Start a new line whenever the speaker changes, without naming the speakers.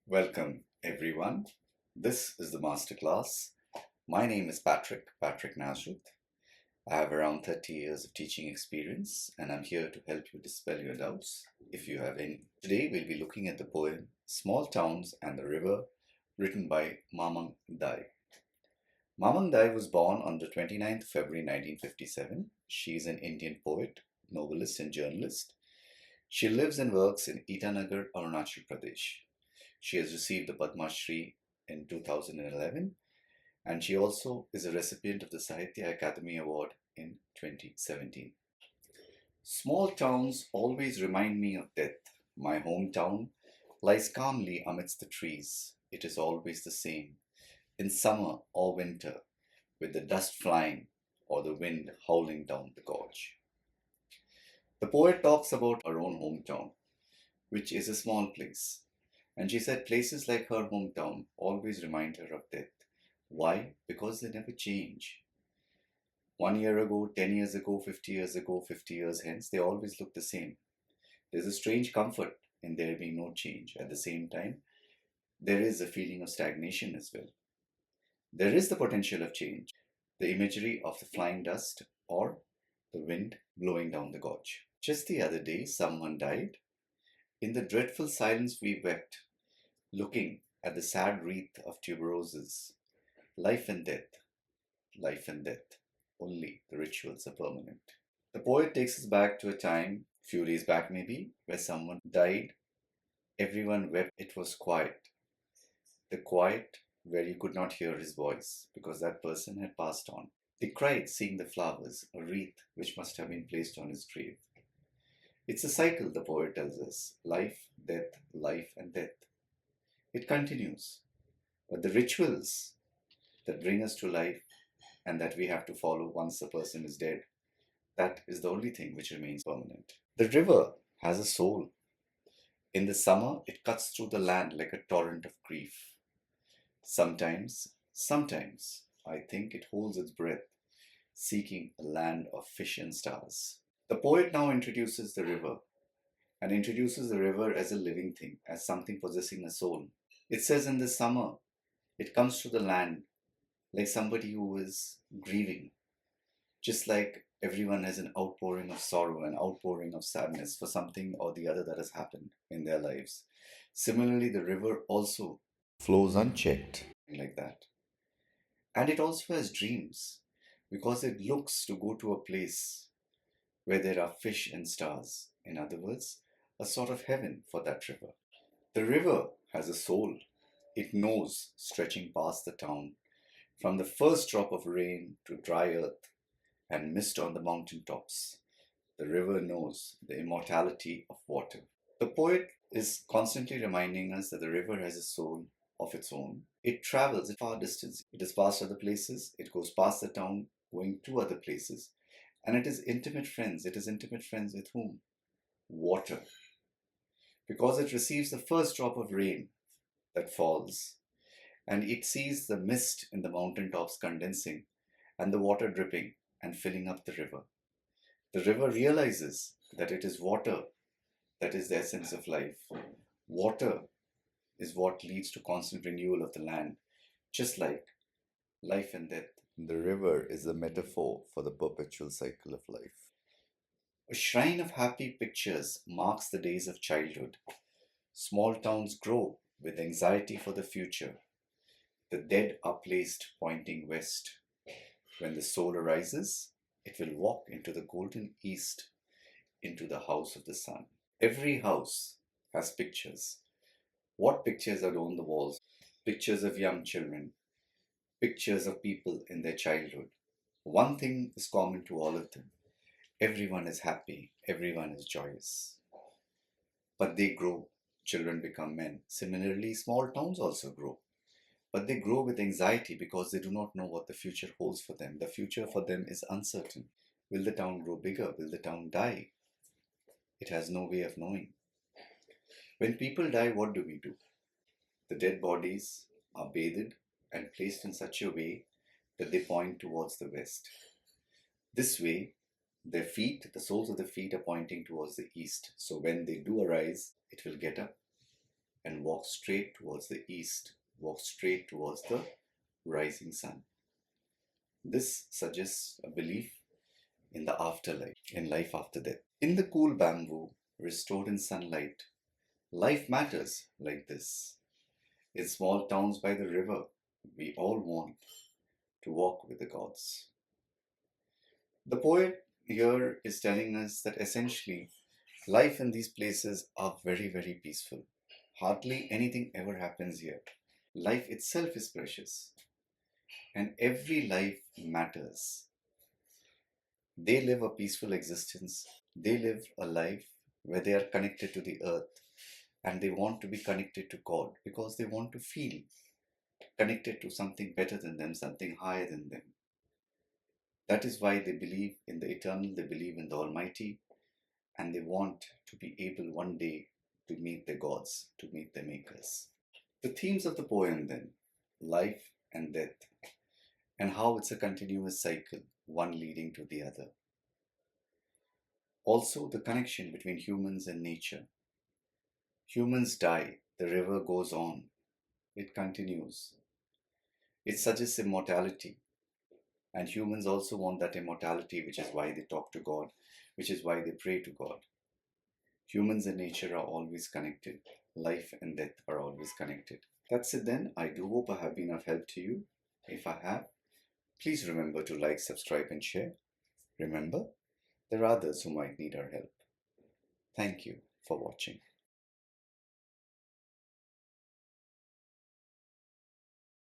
Welcome, everyone. This is the Masterclass. My name is Patricknazareth. I have around 30 years of teaching experience, and I'm here to help you dispel your doubts if you have any. Today, we'll be looking at the poem Small Towns and the River, written by Mamang Dai. Mamang Dai was born on the 29th February 1957. She is an Indian poet, novelist, and journalist. She lives and works in Itanagar, Arunachal Pradesh. She has received the Padma Shri in 2011, and she also is a recipient of the Sahitya Akademi Award in 2017. Small towns always remind me of death. My hometown lies calmly amidst the trees. It is always the same, in summer or winter, with the dust flying or the wind howling down the gorge. The poet talks about her own hometown, which is a small place. And she said places like her hometown always remind her of death. Why? Because they never change. 1 year ago, 10 years ago, 50 years ago, 50 years hence, they always look the same. There's a strange comfort in there being no change. At the same time, there is a feeling of stagnation as well. There is the potential of change, the imagery of the flying dust or the wind blowing down the gorge. Just the other day, someone died. In the dreadful silence we wept, looking at the sad wreath of tuberoses. Life and death, life and death. Only the rituals are permanent. The poet takes us back to a time, few days back maybe, where someone died. Everyone wept. It was quiet. The quiet where you could not hear his voice because that person had passed on. They cried seeing the flowers, a wreath which must have been placed on his grave. It's a cycle, the poet tells us. Life, and death. It continues. But the rituals that bring us to life and that we have to follow once a person is dead, that is the only thing which remains permanent. The river has a soul. In the summer, it cuts through the land like a torrent of grief. Sometimes, I think it holds its breath, seeking a land of fish and stars. The poet now introduces the river, and introduces the river as a living thing, as something possessing a soul. It says in the summer, it comes to the land like somebody who is grieving, just like everyone has an outpouring of sorrow, an outpouring of sadness for something or the other that has happened in their lives. Similarly, the river also flows unchecked like that. And it also has dreams because it looks to go to a place where there are fish and stars. In other words, a sort of heaven for that river. The river has a soul. It knows, stretching past the town, from the first drop of rain to dry earth and mist on the mountain tops. The river knows the immortality of water. The poet is constantly reminding us that the river has a soul of its own. It travels a far distance. It has passed other places. It goes past the town, going to other places. And it is intimate friends. It is intimate friends with whom? Water. Because it receives the first drop of rain that falls, and it sees the mist in the mountain tops condensing and the water dripping and filling up the river. The river realizes that it is water that is the essence of life. Water is what leads to constant renewal of the land, just like life and death. The river is a metaphor for the perpetual cycle of life. A shrine of happy pictures marks the days of childhood. Small towns grow with anxiety for the future. The dead are placed pointing west. When the soul arises, it will walk into the golden east, into the house of the sun. Every house has pictures. What pictures are on the walls? Pictures of young children, pictures of people in their childhood. One thing is common to all of them. Everyone is happy, everyone is joyous. But they grow, children become men. Similarly, small towns also grow. But they grow with anxiety because they do not know what the future holds for them. The future for them is uncertain. Will the town grow bigger? Will the town die? It has no way of knowing. When people die, what do we do? The dead bodies are bathed and placed in such a way that they point towards the west. This way, their feet, the soles of the feet are pointing towards the east. So when they do arise, it will get up and walk straight towards the east, walk straight towards the rising sun. This suggests a belief in the afterlife, in life after death. In the cool bamboo, restored in sunlight, life matters like this. In small towns by the river, we all want to walk with the gods. The poet here is telling us that essentially life in these places are very, very peaceful. Hardly anything ever happens here. Life itself is precious, and every life matters. They live a peaceful existence. They live a life where they are connected to the earth, and they want to be connected to God because they want to feel connected to something better than them, something higher than them. That is why they believe in the eternal, they believe in the Almighty, and they want to be able one day to meet the gods, to meet the makers. The themes of the poem then, life and death, and how it's a continuous cycle, one leading to the other. Also, the connection between humans and nature. Humans die, the river goes on, it continues. It suggests immortality, and humans also want that immortality, which is why they talk to God, which is why they pray to God. Humans and nature are always connected. Life and death are always connected. That's it then. I do hope I have been of help to you. If I have, please remember to like, subscribe and share. Remember, there are others who might need our help. Thank you for watching.